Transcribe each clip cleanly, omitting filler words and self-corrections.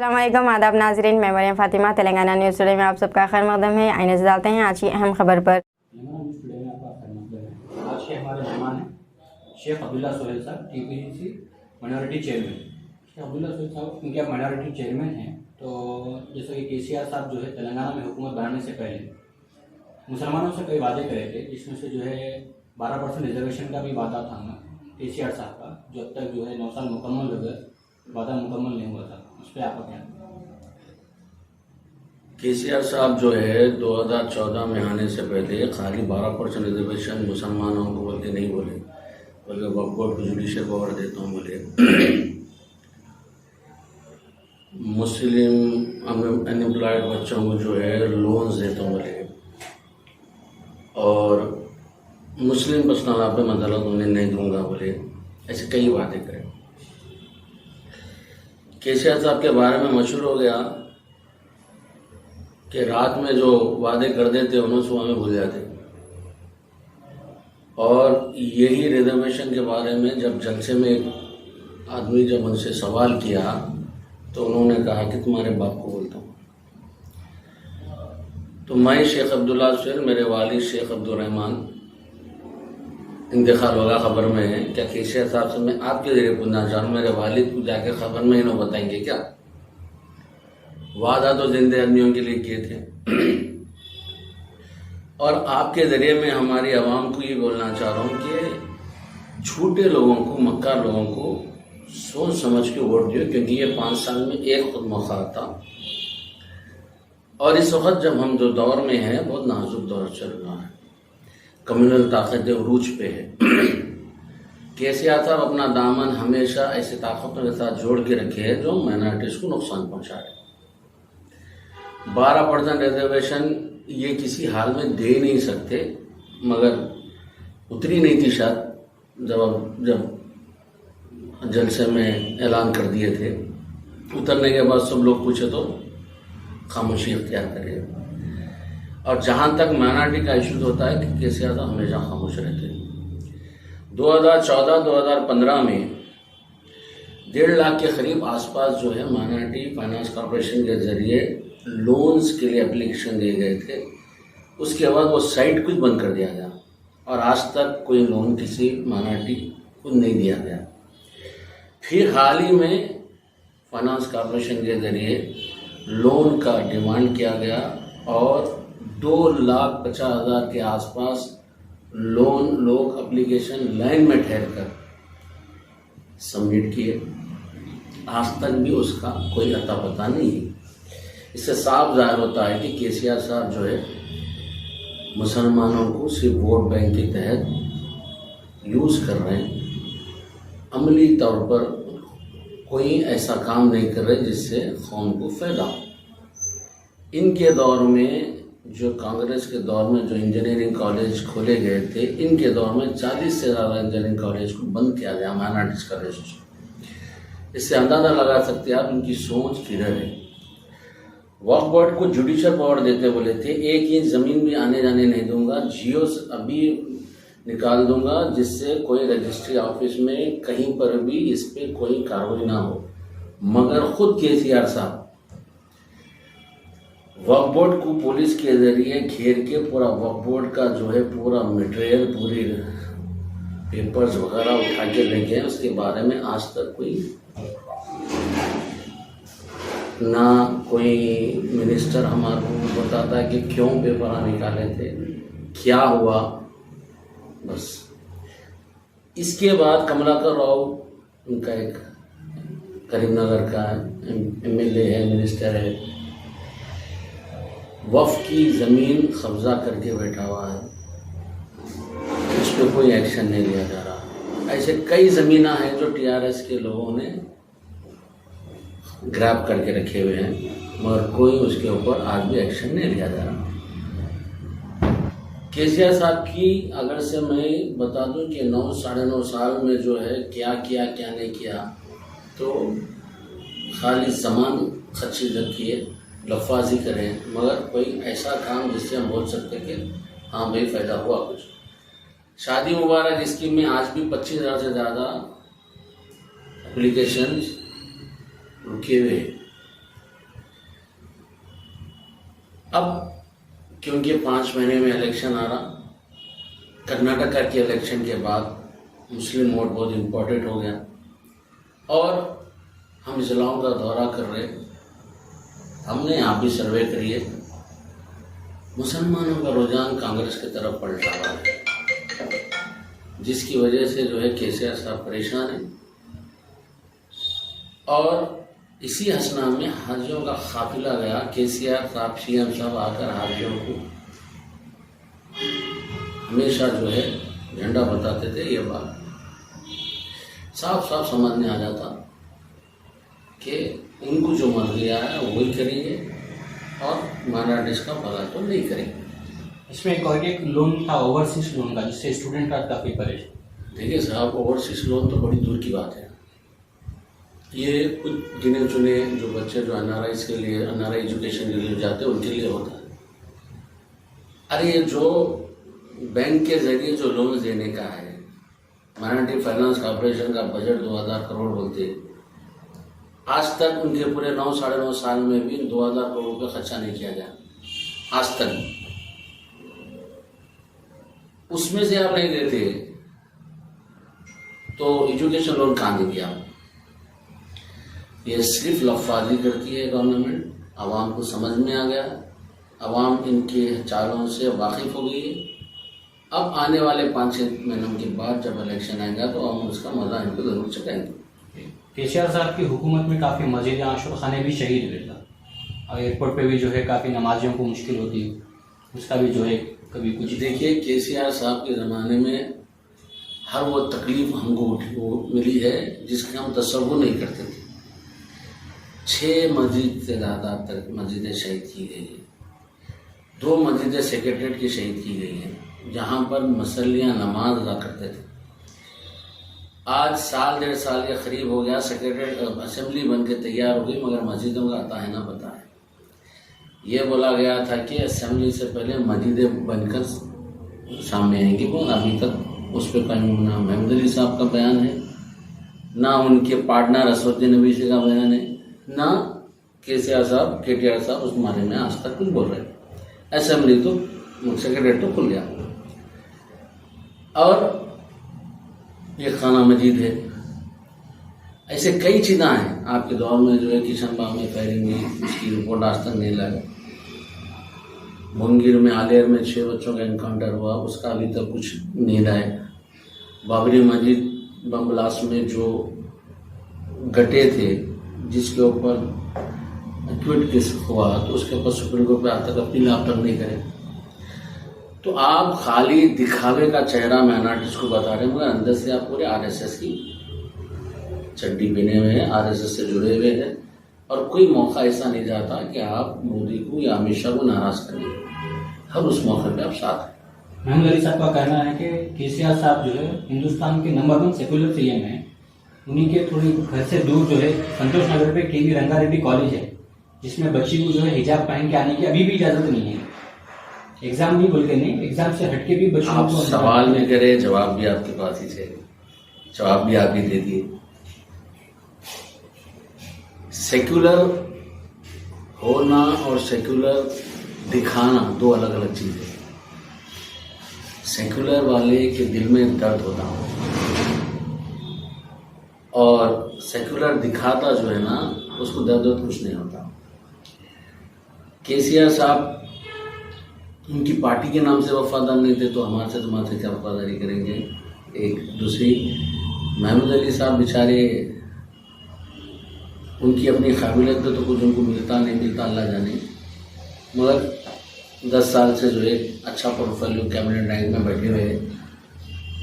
अस्सलामुअलैकुम आदाब नाज़रीन, मैं मरियम फ़ातिमा तेलंगाना न्यूज़ टुडे में आप सबका खैर मकदम है। आइए नज़र डालते हैं आज की अहम खबर पर। तेलंगाना न्यूज़ टुडे में आपका खैर मकदम है। आज के हमारे मेहमान हैं शेख अब्दुल्ला सोहेल साहब, TPC minority chairman. Sheikh Abdullah Sohail साहब, क्योंकि आप माइनॉरिटी चेयरमैन हैं, तो जैसे कि केसीआर साहब जो है तेलंगाना में हुकूमत बनाने से पहले मुसलमानों से कई वादे करे थे, जिसमें से जो है 12% रिजर्वेशन का भी वादा था ना केसीआर साहब का, जो अब तक जो है 9 साल मुकम्मल हो गए, वादा मुकम्मल नहीं हुआ था। उस पर आपका क्या? केसीआर साहब जो है 2014 में आने से पहले खाली 12% रिजर्वेशन मुसलमानों को बोल के नहीं बोले, बल्कि वक्फ बोर्ड को जुडिशियल पावर देता हूँ बोले। मुस्लिम अनएम्प्लॉयड बच्चों को जो है लोन्स देता हूँ बोले, और मुस्लिम पर्सनल पे मतलब उन्हें नहीं दूंगा बोले। ऐसे कई वादे करे। केसीआर साहब के बारे में मशहूर हो गया कि रात में जो वादे कर देते उन्होंने सुबह में भूल जाते। और यही रिजर्वेशन के बारे में जब जलसे में एक आदमी जब उनसे सवाल किया तो उन्होंने कहा कि तुम्हारे बाप को बोलता हूँ। तो मैं शेख अब्दुल्ला सोहेल, मेरे वालिद शेख अब्दुल रहमान इंतकाल होगा खबर में है। क्या केसीआर साहब से मैं आपके जरिए पूछना चाहूँ, मेरे वालिद को जाके खबर में इन्हों बताएंगे क्या? वादा तो जिंदे आदमियों के लिए किए थे। और आपके जरिए मैं हमारी आवाम को ये बोलना चाह रहा हूँ कि झूठे लोगों को, मक्कार लोगों को सोच समझ के वोट दियो, क्योंकि ये 5 साल में एक खुद मौका था। और इस वक्त जब हम जो दौर में हैं, बहुत नाजुक दौर चल रहा है, कम्युनल ताकत उरूज पे है। केसीआर साहब अपना दामन हमेशा ऐसे ताकतों के साथ जोड़ के रखे है जो माइनॉरिटीज को नुकसान पहुंचा रहे। 12% रिजर्वेशन ये किसी हाल में दे नहीं सकते, मगर उतरी नहीं थी शायद जब जलसे में ऐलान कर दिए थे। उतरने के बाद सब लोग पूछे तो खामोशी इख्तियार करें। और जहां तक माइनॉरिटी का इशू होता है कि केसीआर साहब हमेशा खामोश रहते हैं। 2014-2015 में 1.5 लाख के करीब आसपास जो है माइनॉरिटी फाइनेंस कॉर्पोरेशन के जरिए लोन्स के लिए एप्लीकेशन दिए गए थे। उसके बाद वो साइट कुछ बंद कर दिया गया और आज तक कोई लोन किसी माइनॉरिटी को नहीं दिया गया। फिर हाल ही में फाइनेंस कॉर्पोरेशन के जरिए लोन का डिमांड किया गया और 2,50,000 के आसपास लोन लोग एप्लीकेशन लाइन में ठहर कर सबमिट किए। आज तक भी उसका कोई अता पता नहीं है। इससे साफ जाहिर होता है कि केसीआर साहब जो है मुसलमानों को सिर्फ वोट बैंक के तहत यूज़ कर रहे हैं। अमली तौर पर कोई ऐसा काम नहीं कर रहे जिससे कौम को फ़ायदा हो। इनके दौर में, जो कांग्रेस के दौर में जो इंजीनियरिंग कॉलेज खोले गए थे, इनके दौर में 40 से ज़्यादा इंजीनियरिंग कॉलेज को बंद किया गया माइनॉरिटीज़ का रजिस्ट्रेशन। इससे अंदाज़ा लगा सकते हैं आप इनकी सोच किधर है। वक्फ बोर्ड को जुडिशियल पावर देते बोले थे, 1 इंच ज़मीन भी आने जाने नहीं दूंगा, जियो अभी निकाल दूंगा जिससे कोई रजिस्ट्री ऑफिस में कहीं पर भी इस पर कोई कार्रवाई ना हो। मगर खुद केसीआर साहब वक्फ बोर्ड को पुलिस के जरिए घेर के पूरा वक्फ बोर्ड का जो है पूरा मटेरियल, पूरी पेपर्स वगैरह उठा के ले गए। उसके बारे में आज तक कोई ना कोई मिनिस्टर हमारे को बताता है कि क्यों पेपर निकाले थे, क्या हुआ। बस इसके बाद कमलाकर राव, उनका एक करीमनगर का एमएलए है, मिनिस्टर है, वक्फ की ज़मीन कब्जा करके बैठा हुआ है, उस पर कोई एक्शन नहीं लिया जा रहा। ऐसे कई ज़मीनें हैं जो टीआरएस के लोगों ने ग्रैब करके रखे हुए हैं, मगर कोई उसके ऊपर आज भी एक्शन नहीं लिया जा रहा। केसीआर साहब की अगर से मैं बता दूं कि 9-9.5 साल में जो है क्या किया क्या नहीं किया, तो खाली सामान खर्ची किए, लफाजी करें, मगर कोई ऐसा काम जिससे हम बोल सकते कि हाँ भाई फ़ायदा हुआ कुछ। शादी मुबारक स्कीम में आज भी 25,000 से ज़्यादा एप्लीकेशन रुके हुए। अब क्योंकि 5 महीने में इलेक्शन आ रहा, कर्नाटका के इलेक्शन के बाद मुस्लिम वोट बहुत इम्पोर्टेंट हो गया और हम ज़िलों का दौरा कर रहे, हमने यहाँ भी सर्वे करी है, मुसलमानों का रुझान कांग्रेस की तरफ पलटा हुआ है, जिसकी वजह से जो है केसीआर साहब परेशान हैं और इसी हसना में हाजियों का काफिला गया। केसीआर साहब सीएम साहब आकर हाजियों को हमेशा जो है झंडा बताते थे। ये बात साफ साफ समझ में आ जाता कि उनको जो मर गया है वही करेंगे और माइनॉरिटीज का भला तो नहीं करेंगे। इसमें एक लोन था ओवरसीज लोन का, जिससे स्टूडेंट का काफ़ी परेशान। देखिए साहब, ओवरसीज लोन तो बड़ी दूर की बात है। ये कुछ गिने चुने जो बच्चे जो एनआरआईज के लिए, एनआरआई एजुकेशन के लिए जाते हैं उनके लिए होता है। अरे ये जो बैंक के जरिए जो लोन देने का है, माइनॉरिटी फाइनेंस कॉर्पोरेशन का बजट 2000 करोड़ बोलते हैं, आज तक उनके पूरे 9 साढ़े 9 साल में भी 2000 करोड़ रुपये खर्चा नहीं किया गया आज तक। उसमें से आप नहीं देते तो एजुकेशन लोन कहाँ देंगे आप? ये सिर्फ लफाजी करती है गवर्नमेंट। आवाम को समझ में आ गया, आवाम इनके चालों से वाकिफ हो गई है। अब आने वाले 5-6 महीनों के बाद जब इलेक्शन आएगा तो हम उसका मजा इनको जरूर चखाएंगे। केसीआर साहब की हुकूमत में काफ़ी मस्जिद आशुर खाने भी शहीद हुए था और एयरपोर्ट पे भी जो है काफ़ी नमाजियों को मुश्किल होती है, उसका भी जो है कभी कुछ। देखिए, केसीआर साहब के ज़माने में हर वो तकलीफ हमको मिली है जिसके हम तसव्वुर नहीं करते थे। 6 मस्जिद से ज़्यादा तक मस्जिदें शहीद की गई हैं, 2 मस्जिदें सेक्रेटरीट की शहीद की गई हैं जहाँ पर मसल्लियाँ नमाज अदा करते थे। आज 1-1.5 साल के करीब हो गया, सेक्रेटरीट असेंबली बन के तैयार हो गई मगर मस्जिदों का आता है ना पता है। ये बोला गया था कि असेंबली से पहले मस्जिदें बनकर सामने आएंगी, पर अभी तक उस पर कहीं ना महमूद अली साहब का बयान है, ना उनके पार्टनर असदुद्दीन अवीसी का बयान है, ना केसीआर साहब, केटीआर साहब उस बारे में आज तक कुछ बोल रहे हैं। असेंबली तो सेक्रेटरीट तो खुल गया और ये खाना मस्जिद है। ऐसे कई चीज़ें हैं आपके दौर में जो है किशन बाग में फायरिंग हुई, उसकी रिपोर्ट आज तक नहीं लगा। मुंगेर में आलेर में 6 बच्चों का एनकाउंटर हुआ, उसका अभी तक कुछ नहीं आया। बाबरी मस्जिद बम ब्लास्ट में जो घटे थे जिसके ऊपर एक्विट केस हुआ तो उसके ऊपर सुप्रीम कोर्ट पे आज तक अपील आप तक नहीं करें। तो आप खाली दिखावे का चेहरा माइनॉरिटीज को बता रहे हैं मगर अंदर से आप पूरे आरएसएस की चड्डी पहने हुए हैं, आरएसएस से जुड़े हुए हैं और कोई मौका ऐसा नहीं जाता कि आप मोदी को या अमित शाह को नाराज करें। हर उस मौके पे आप साथ हैं। महमूद अली साहब का कहना है कि केसीआर साहब जो है हिंदुस्तान के नंबर 1 सेकुलर सीएम है। उन्हीं के थोड़ी घर से दूर जो है संतोष नगर पे केवी रंगारेड्डी कॉलेज है, जिसमें बच्ची को जो है हिजाब पहन के आने की अभी भी इजाजत नहीं है। एग्जाम नहीं बोल के नहीं, एग्जाम से हटके भी बच्चों आप को सवाल नहीं करे, जवाब भी आपके पास ही है, जवाब भी आप ही दे दिए। सेक्युलर होना और सेक्युलर दिखाना 2 अलग अलग चीजें। सेक्युलर वाले के दिल में दर्द होता है और सेक्युलर दिखाता जो है ना उसको दर्द कुछ नहीं होता। केसीआर साहब उनकी पार्टी के नाम से वफादार नहीं थे तो हमारे से तुम्हारे क्या वफादारी करेंगे। एक दूसरी, महमूद अली साहब बेचारे, उनकी अपनी काबिलियत पे तो कुछ उनको मिलता नहीं मिलता अल्लाह जाने, मगर 10 साल से जो एक अच्छा पोर्टफोलियो कैबिनेट रैंक में बैठे हुए हैं।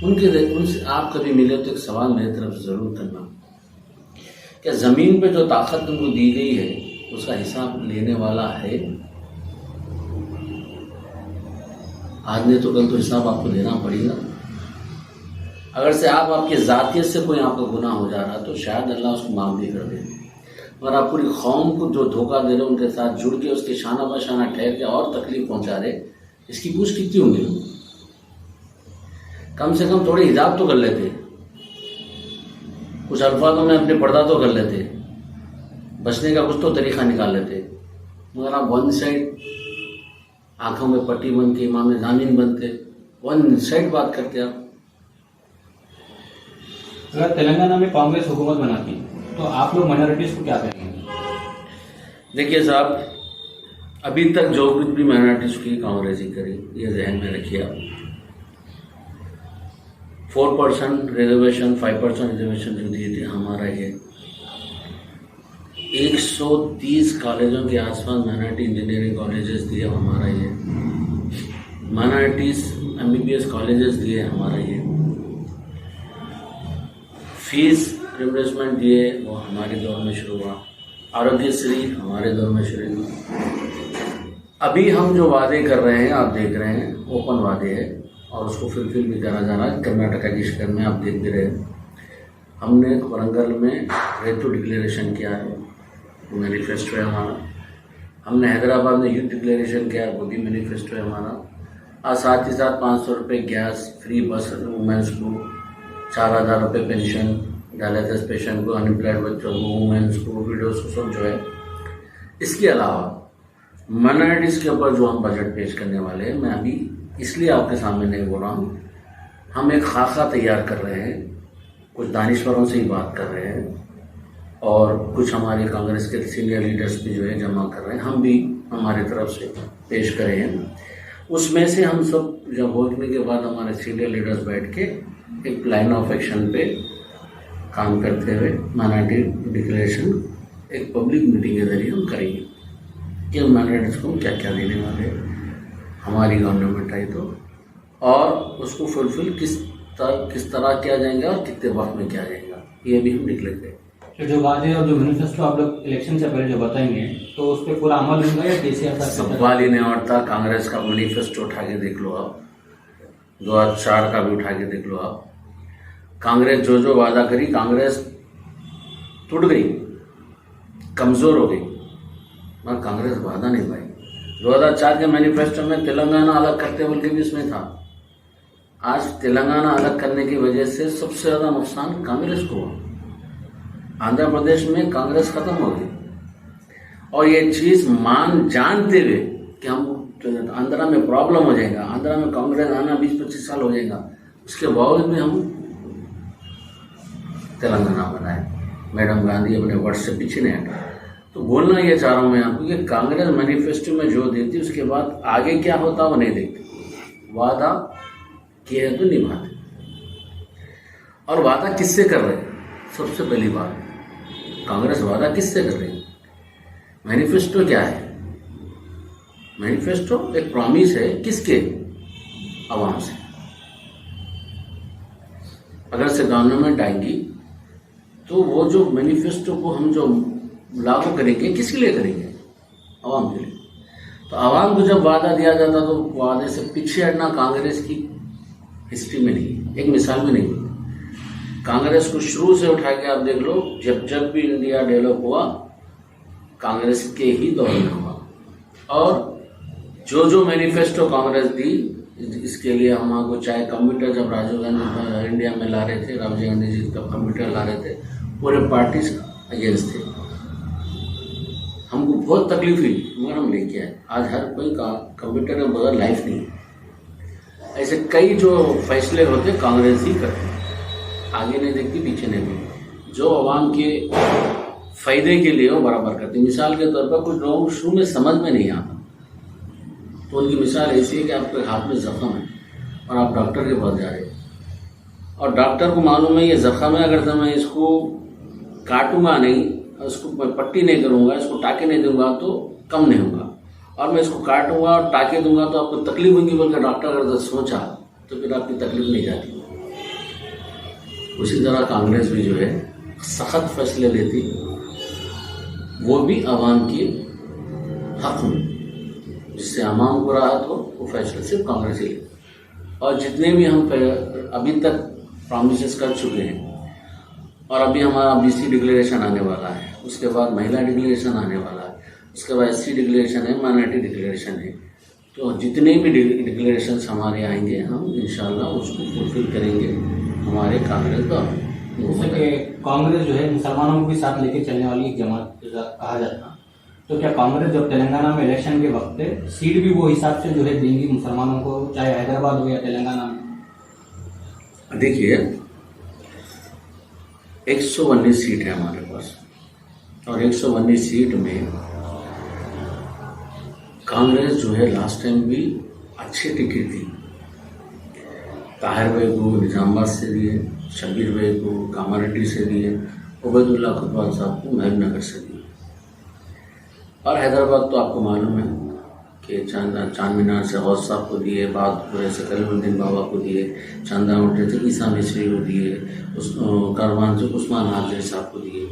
उनसे आप कभी मिले तो एक सवाल मेरी तरफ से ज़रूर करना, क्या ज़मीन पे जो ताकत उनको दी गई है उसका हिसाब लेने वाला है? आज नहीं तो कल तो हिसाब आपको देना पड़ेगा। अगर से आपकी ज़ातियत से कोई आपका गुनाह हो जा रहा तो शायद अल्लाह उसको माफ़ भी कर दे, मगर आप पूरी कौम को जो धोखा दे रहे, उनके साथ जुड़ के उसके शाना बशाना ठहर के और तकलीफ पहुंचा रहे, इसकी पूछ कितनी होंगी? कम से कम थोड़े हिजाब तो कर लेते, कुछ अल्फाजों में अपने पर्दा तो कर लेते, बचने का कुछ तो तरीका निकाल लेते। मगर आप वन साइड आंखों में पट्टी बन के इमाम जामीन बनते, वन साइड बात करते आप। अगर तेलंगाना में कांग्रेस हुकूमत बनाती तो आप लोग माइनॉरिटीज को क्या करेंगे? देखिए साहब, अभी तक जो कुछ भी माइनॉरिटीज की कांग्रेस ही करी, ये जहन में रखिए आप। 4% रिजर्वेशन, 5% रिजर्वेशन जो दिए थे हमारा ये 130 कॉलेजों के आसपास माइनॉरिटी इंजीनियरिंग कॉलेजेस दिए हमारा ये, माइनॉरिटीज MBBS कॉलेजेस दिए हमारा ये, फीस रिम्बर्समेंट दिए वो हमारे दौर में शुरू हुआ, आरोग्यश्री हमारे दौर में शुरू हुआ। अभी हम जो वादे कर रहे हैं आप देख रहे हैं, ओपन वादे हैं और उसको फुलफिल भी करा जा रहा है। कर्नाटका के शहर में आप देख भी रहे हैं, हमने वरंगल में रेतु डिक्लेरेशन किया है, वो मैनिफेस्टो है हमारा। हमने हैदराबाद में यूथ डिक्लेरेशन किया है, वो भी मैनिफेस्टो है हमारा। और साथ ही साथ 500 रुपये गैस, फ्री बस वुमेंस को, 4000 रुपये पेंशन, डायलिसिस पेशेंट को, अनएम्प्लॉयड बच्चों को, वुमेंस को, विडोज को, सब जो है। इसके अलावा माइनॉरिटीज़ के ऊपर जो हम बजट पेश करने वाले हैं, मैं अभी इसलिए आपके सामने नहीं बोल रहा हूँ, हम एक खाका तैयार कर रहे हैं, कुछ दानिश्वरों से ही बात कर रहे हैं और कुछ हमारे कांग्रेस के सीनियर लीडर्स भी जो है जमा कर रहे हैं, हम भी हमारी तरफ से पेश कर रहे हैं। उसमें से हम सब जब होने के बाद हमारे सीनियर लीडर्स बैठ के एक प्लान ऑफ एक्शन पे काम करते हुए माइनॉरिटी डिक्लेरेशन एक पब्लिक मीटिंग के जरिए हम करेंगे कि माइनॉरिटीज़ को क्या क्या देने वाले हैं हमारी गवर्नमेंट आई तो, और उसको फुलफिल किस तरह किया जाएगा और कितने वक्त में किया जाएगा, ये भी हम डिक्लेयर करेंगे। तो जो वादे और जो मैनिफेस्टो आप लोग इलेक्शन से पहले जो बताएंगे तो उस पर पूरा अमल होगा या केसीआर सवाल ही नहीं उठता। कांग्रेस का मैनिफेस्टो उठा के देख लो आप, 2004 का भी उठा के देख लो आप। कांग्रेस जो जो वादा करी, कांग्रेस टूट गई, कमजोर हो गई, मगर कांग्रेस वादा नहीं पाई। 2004 के मैनिफेस्टो में तेलंगाना अलग करते बोल के भी इसमें था। आज तेलंगाना अलग करने की वजह से सबसे ज्यादा नुकसान कांग्रेस को हुआ। आंध्र प्रदेश में कांग्रेस खत्म हो गई और ये चीज जानते हुए कि हम आंध्रा में प्रॉब्लम हो जाएगा, आंध्रा में कांग्रेस आना 20-25 साल हो जाएगा, उसके बावजूद भी हम तेलंगाना बनाए। मैडम गांधी अपने वर्ड से पीछे नहीं हटा। तो बोलना ये चाह रहा हूं मैं आपको कि कांग्रेस मैनिफेस्टो में जो देती उसके बाद आगे क्या होता वो नहीं देखती। वादा किए हैं तो निभाते। और वादा किससे कर रहे हैं? सबसे पहली बात, कांग्रेस वादा किससे कर रही है? मैनिफेस्टो क्या है? मैनिफेस्टो एक प्रॉमिस है, किसके? आवाम से। अगर से गवर्नमेंट आएंगी तो वो जो मैनिफेस्टो को हम जो लागू करेंगे किसके लिए करेंगे? आवाम के लिए। तो आवाम को जब वादा दिया जाता तो वादे से पीछे हटना कांग्रेस की हिस्ट्री में नहीं, एक मिसाल में नहीं। कांग्रेस को शुरू से उठा के आप देख लो, जब भी इंडिया डेवलप हुआ कांग्रेस के ही दौर में हुआ। और जो मैनिफेस्टो कांग्रेस दी, इसके लिए हमको चाहे कंप्यूटर जब राजीव गांधी इंडिया में ला रहे थे, राजीव गांधी जी का कंप्यूटर ला रहे थे, पूरे पार्टीज अगेंस्ट थे। हमको बहुत तकलीफ हुई मगर हम लेके आए। आज हर कोई कंप्यूटर के बगैर लाइफ नहीं है। ऐसे कई जो फैसले होते कांग्रेस ही करते, आगे नहीं देखती, पीछे नहीं देखती। जो आवाम के फायदे के लिए वो बराबर करती। मिसाल के तौर पर कुछ लोगों को शुरू में समझ में नहीं आता, तो उनकी मिसाल ऐसी है कि आपके हाथ में जख्म है और आप डॉक्टर के पास जा रहे हैं और डॉक्टर को मालूम है ये जख्म है, अगर मैं इसको काटूंगा नहीं, इसको पट्टी नहीं करूंगा, इसको टाके नहीं दूंगा तो कम नहीं होगा, और मैं इसको काटूंगा और टाके दूंगा तो आपको तकलीफ होगी बोलकर डॉक्टर अगर सोचा तो फिर आपकी तकलीफ नहीं जाती। उसी तरह कांग्रेस भी जो है सख्त फैसले लेती, वो भी आवाम के हक में, जिससे आवाम को राहत हो, वो फैसले सिर्फ कांग्रेस ही ले। और जितने भी हम अभी तक प्रॉमिसेस कर चुके हैं, और अभी हमारा BC डिक्लेरेशन आने वाला है, उसके बाद महिला डिक्लेरेशन आने वाला है, उसके बाद SC डिक्लेरेशन है, माइनॉरिटी डिक्लेरेशन है, तो जितने भी डिक्लेरेशन हमारे आएंगे हम इंशाल्लाह उसको फुलफिल करेंगे हमारे कांग्रेस का। कांग्रेस जो है मुसलमानों को भी साथ लेके चलने वाली एक जमात कहा जाता, तो क्या कांग्रेस जब तेलंगाना में इलेक्शन के वक्त सीट भी वो हिसाब से जो है देंगी मुसलमानों को, चाहे हैदराबाद हो या तेलंगाना में? देखिए 119 सीट है हमारे पास और 119 सीट में कांग्रेस जो है लास्ट टाइम भी अच्छी टिकट दी। ताहिर भाई को निजामाबाद से दिए, शबीर भाई को कामारेड्डी से दिए, उबैदुल्ला खुतवाल साहब को महबूबनगर से दिए। और हैदराबाद तो आपको मालूम है कि चांद मीनार से गौस साहब को दिए, बाद से कलीमुद्दीन बाबा को दिए, चंदा उठे थे ईसा मिस्री को दिए, उस कारवान से उस्मान हाजरी साहब को दिए।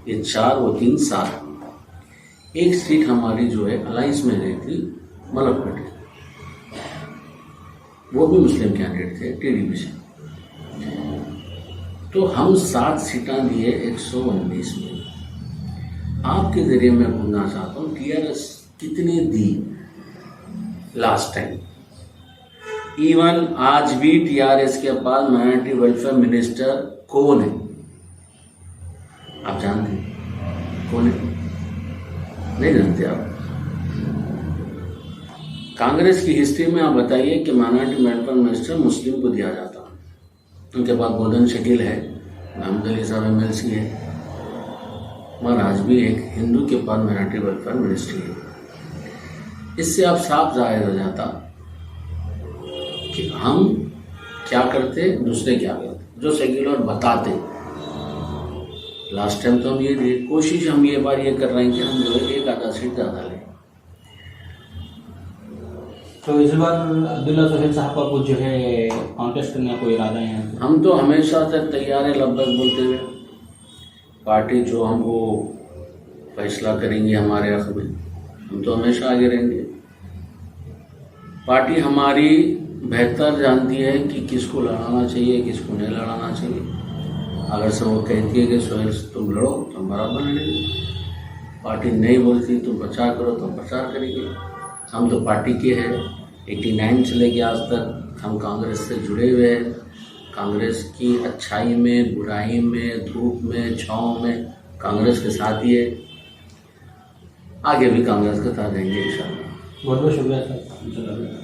ये 4 और 3 7। एक सीट हमारी जो है अलाइंस में गई थी मलकपेट, वो भी मुस्लिम कैंडिडेट थे टीडीपी से। तो हम 7 सीटें दिए 119 में। आपके जरिए मैं पूछना चाहता हूँ टीआरएस कितनी दी लास्ट टाइम? इवन आज भी टीआरएस के पास माइनॉरिटी वेलफेयर मिनिस्टर कौन है? आप जानते हैं कौन है? नहीं जानते आप? कांग्रेस की हिस्ट्री में आप बताइए कि माइनॉरिटी वेलफेयर मिनिस्टर मुस्लिम को दिया जाता। उनके पास गोल्डन शकील है, महमूद अली साहब एमएलसी है, मगर आज भी एक हिंदू के पास माइनॉरिटी वेलफेयर मिनिस्ट्री है। इससे आप साफ जाहिर हो जाता कि हम क्या करते, दूसरे क्या करते, जो सेक्युलर बताते। लास्ट टाइम तो हम ये दिए, कोशिश हम ये बार ये कर रहे हैं कि हम जो है 1 सीट ज़्यादा लें। तो इस बार अब्दुल्ला सोहेल साहब का कुछ जो है कॉन्टेस्ट करने का कोई इरादा है? हम तो हमेशा से तैयार है लब्बैक बोलते हुए। पार्टी जो हमको फैसला करेंगे हमारे हक में, हम तो हमेशा आगे रहेंगे। पार्टी हमारी बेहतर जानती है कि किसको लड़ाना चाहिए, किसको नहीं लड़ाना चाहिए। अगर से वो कहती है कि सोहेल तुम लड़ो तो हम बराबर लड़ेंगे। पार्टी नहीं बोलती तुम प्रचार करो तो हम प्रचार करेंगे। हम तो पार्टी के हैं, 89 से लेके आज तक हम कांग्रेस से जुड़े हुए हैं। कांग्रेस की अच्छाई में, बुराई में, धूप में, छाँव में कांग्रेस के साथ ही है। आगे भी कांग्रेस के साथ रहेंगे इंशाल्लाह। बहुत बहुत शुक्रिया सर।